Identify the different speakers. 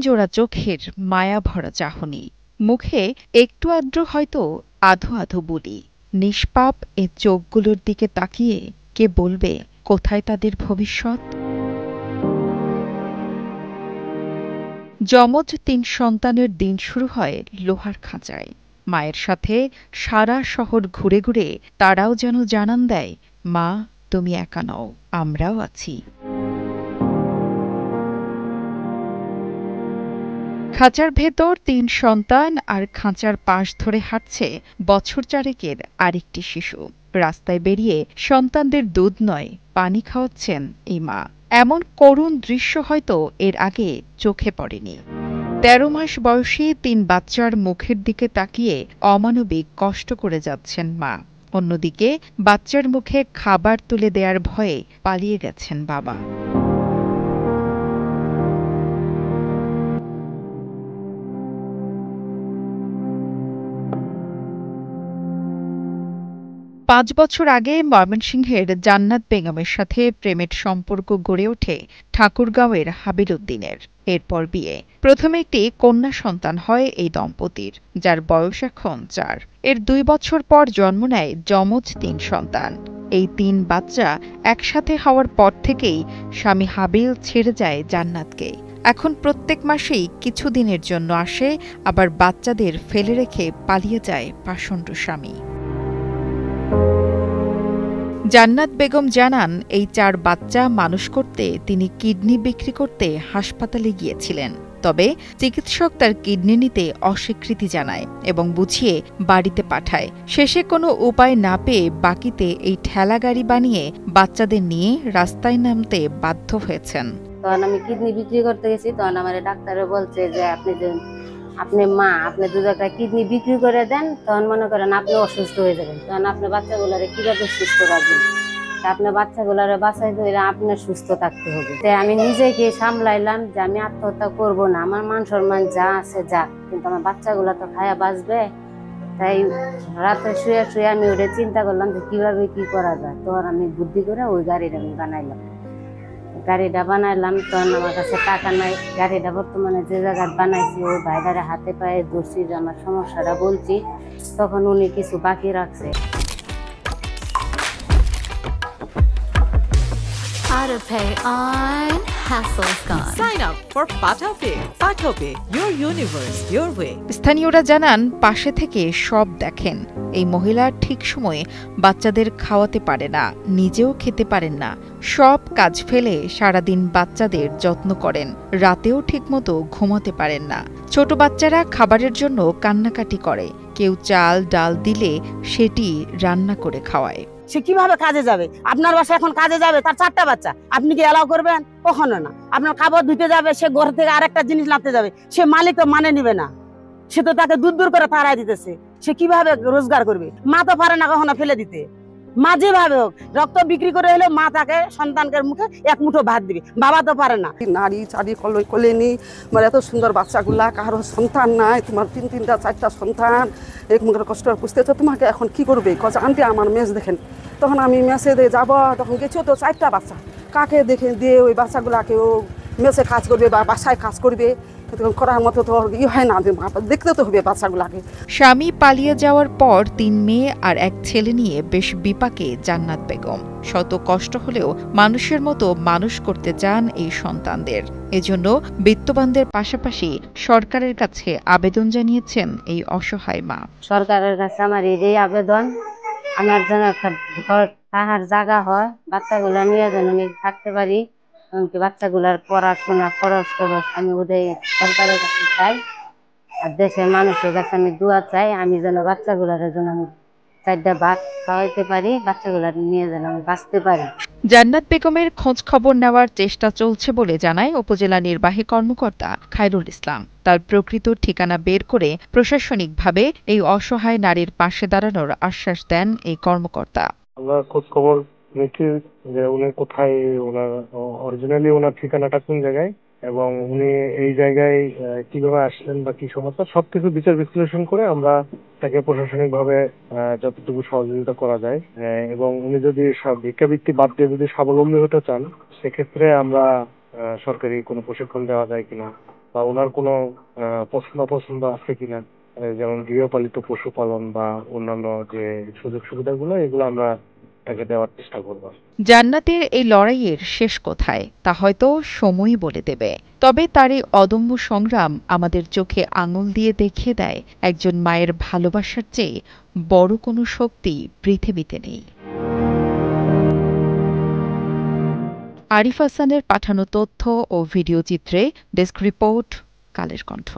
Speaker 1: জোড়া চোখের মায়া ভরা চাহনি, মুখে একটু আদ্র হয়তো আধো আধো বুলি। নিষ্পাপ এ চোখগুলোর দিকে তাকিয়ে কে বলবে কোথায় তাদের ভবিষ্যৎ? যমজ ৩ সন্তানের দিন শুরু হয় লোহার খাঁচায়। মায়ের সাথে সারা শহর ঘুরে ঘুরে তারাও যেন জানান দেয়, মা তুমি একা নও, আমরাও আছি। খাঁচার ভেতর ৩ সন্তান আর খাঁচার পাশ ধরে হাঁটছে বছর চারেকের আরেকটি শিশু। রাস্তায় বেরিয়ে সন্তানদের দুধ নয় পানি খাওয়াচ্ছেন এই মা। এমন করুণ দৃশ্য হয়তো এর আগে চোখে পড়েনি। ১৩ মাস বয়সী ৩ বাচ্চার মুখের দিকে তাকিয়ে অমানবিক কষ্ট করে যাচ্ছেন মা। অন্যদিকে বাচ্চার মুখে খাবার তুলে দেয়ার ভয়ে পালিয়ে গেছেন বাবা। ৫ বছর আগে ময়মনসিংহের জান্নাত বেগমের সাথে প্রেমের সম্পর্ক গড়ে ওঠে ঠাকুরগাঁওয়ের হাবিল উদ্দিনের। এরপর বিয়ে। প্রথমে একটি কন্যা সন্তান হয় এই দম্পতির, যার বয়স এখন ৪। এর ২ বছর পর জন্ম নেয় যমজ ৩ সন্তান। এই ৩ বাচ্চা একসাথে হওয়ার পর থেকেই স্বামী হাবিল ছেড়ে যায় জান্নাতকে। এখন প্রত্যেক মাসেই কিছুদিনের জন্য আসে, আবার বাচ্চাদের ফেলে রেখে পালিয়ে যায় পাষণ্ড স্বামী। জান্নাত বেগম জানান, এই ৪ বাচ্চা মানুষ করতে তিনি কিডনি বিক্রি করতে হাসপাতালে গিয়েছিলেন। তবে চিকিৎসক তার কিডনি নিতে অস্বীকৃতি জানায় এবং বুঝিয়ে বাড়িতে পাঠায়। শেষে কোনো উপায় না পেয়ে বাকিতে এই ঠেলা গাড়ি বানিয়ে বাচ্চাদের নিয়ে রাস্তায় নামতে বাধ্য হয়েছেন।
Speaker 2: তখন আমি কিডনি বিক্রি করতে গেছি, তখন আমার ডাক্তারে বলছে যে আপনি মা, আপনি যদি একটা কিডনি বিক্রি করে দেন, তখন মনে করেন আপনি অসুস্থ হয়ে যাবেন, তখন আপনি বাচ্চাগুলারে কিভাবে সুস্থ রাখবেন? আপনার বাচ্চাগুলারে বাঁচাইতে হলে আপনার সুস্থ থাকতে হবে। তাই আমি নিজেকে সামলাইলাম যে আমি আত্মহত্যা করব না, আমার মান সম্মান যা আছে যাক, কিন্তু আমার বাচ্চাগুলা তো খায়া বাঁচবে। তাই রাতে শুয়ে শুয়ে আমি ওটা চিন্তা করলাম যে কিভাবে কি করা যায়। তখন আমি বুদ্ধি করে ওই গাড়িটা আমি বানাইলাম। তখন আমার কাছে টাকা নাই। গাড়িটা বর্তমানে যে জায়গায় বানাইছি ওই ভাইটারে হাতে পায়ে ধরছি, যে আমার সমস্যাটা বলছি, তখন উনি কিছু বাকি রাখছে।
Speaker 3: AutoPay on, hassle's gone.
Speaker 4: Sign up for PatoPay. PatoPay, your universe, your way.
Speaker 1: স্থানীয়রা জানান, পাশে থেকে সব দেখেন। এই মহিলা ঠিক সময়ে বাচ্চাদের খাওয়াতে পারে না, নিজেও খেতে পারেন না। সব কাজ ফেলে সারাদিন বাচ্চাদের যত্ন করেন, রাতেও ঠিকমতো ঘুমাতে পারেন না। ছোট বাচ্চারা খাবারের জন্য কান্নাকাটি করে, কেউ চাল ডাল দিলে সেটি রান্না করে খাওয়ায়।
Speaker 5: সে কিভাবে কাজে যাবে? আপনার বাসায় এখন কাজে যাবে, তার 4টা বাচ্চা, আপনি কি এলাও করবেন? কখনো না। আপনার খাবার ধুতে যাবে, সে ঘর থেকে আরেকটা জিনিস নামতে যাবে, সে মালিক তো মানে নিবে না। সে তো তাকে দূর দূর করে তাড়াই দিতেছে। সে কিভাবে রোজগার করবে? মা তো পারে না কখনো ফেলে দিতে। মা যেভাবে হোক রক্ত বিক্রি করে হলেও মা তাকে সন্তানকে মুখে এক মুঠো ভাত দিবে, বাবা তো পারে না।
Speaker 6: নারী চারি কোলে নি, মানে এত সুন্দর বাচ্চাগুলা, কারো সন্তান নাই, তোমার 3টা 4টা সন্তান, এক মুখের কষ্ট বুঝতেছো, তোমাকে এখন কি করবে? কজ আন্টি আমার মেজ দেখেন। তখন আমি মেসে দিয়ে যাবো, তখন গেছি তো 4টা বাচ্চা, কাকে দেখে দিয়ে ওই বাচ্চাগুলাকে ও মেসে কাজ করবে বা বাসায় কাজ করবে, করার মতো তো হয় না, দেখতে তো হবে বাচ্চাগুলাকে।
Speaker 1: স্বামী পালিয়ে যাওয়ার পর 3 মেয়ে আর 1 ছেলে নিয়ে বেশ বিপাকে জান্নাত বেগম। শত কষ্ট হলেও মানুষের মতো মানুষ করতে চান এই সন্তানদের। এজন্য বিত্তবানদের পাশাপাশি সরকারের কাছে আবেদন জানিয়েছেন এই অসহায় মা।
Speaker 2: সরকারের কাছে আমার এই আবেদন, আমার যেন একটা ঘর থাকার জায়গা হয়, বাচ্চাগুলা নিয়ে যেন আমি থাকতে পারি, এমনকি বাচ্চাগুলার পড়াশোনা খরচ আমি ওদের সরকারের কাছে চাই। আর দেশের মানুষের কাছে আমি দোয়া চাই, আমি যেন বাচ্চাগুলার জন্য আমি 4টা ভাত খাওয়াইতে পারি, বাচ্চাগুলার নিয়ে যেন আমি বাঁচতে পারি।
Speaker 1: জান্নাত বেগমের খোঁজ খবর নেওয়ার চেষ্টা চলছে বলে জানায় উপজেলা নির্বাহী কর্মকর্তা খায়রুল ইসলাম। তার প্রকৃত ঠিকানা বের করে প্রশাসনিকভাবে এই অসহায় নারীর পাশে দাঁড়ানোর আশ্বাস দেন এই কর্মকর্তা।
Speaker 7: আমরা খোঁজ খবর নিচ্ছি যে উনি কোথায়, ওনার অরিজিনালি ওনার ঠিকানাটা কোন জায়গায়, এবং উনি এই জায়গায় কিভাবে আসলেন বা কি সমস্যা, সবকিছু বিচার বিশ্লেষণ করে আমরা তাকে প্রশাসনিক ভাবে যতটুকু সহযোগিতা করা যায়, এবং উনি যদি ভিক্ষাবৃত্তি বাদ দিয়ে যদি স্বাবলম্বী হতে চান, সেক্ষেত্রে আমরা সরকারি কোনো প্রশিক্ষণ দেওয়া যায় কিনা বা ওনার কোনো পছন্দ অপছন্দ আছে কিনা, যেমন গৃহপালিত পশুপালন বা অন্যান্য যে সুযোগ সুবিধাগুলো, এগুলো আমরা তাকে দেওয়ার চেষ্টা করবো।
Speaker 1: জান্নাতের এই লড়াইয়ের শেষ কোথায় তা হয়তো সময়ই বলে দেবে। তবে তার এই অদম্য সংগ্রাম আমাদের চোখে আঙুল দিয়ে দেখিয়ে দেয় একজন মায়ের ভালোবাসার চেয়ে বড় কোনো শক্তি পৃথিবীতে নেই। আরিফ হাসানের পাঠানো তথ্য ও ভিডিও চিত্রে ডেস্ক রিপোর্ট, কালের কণ্ঠ।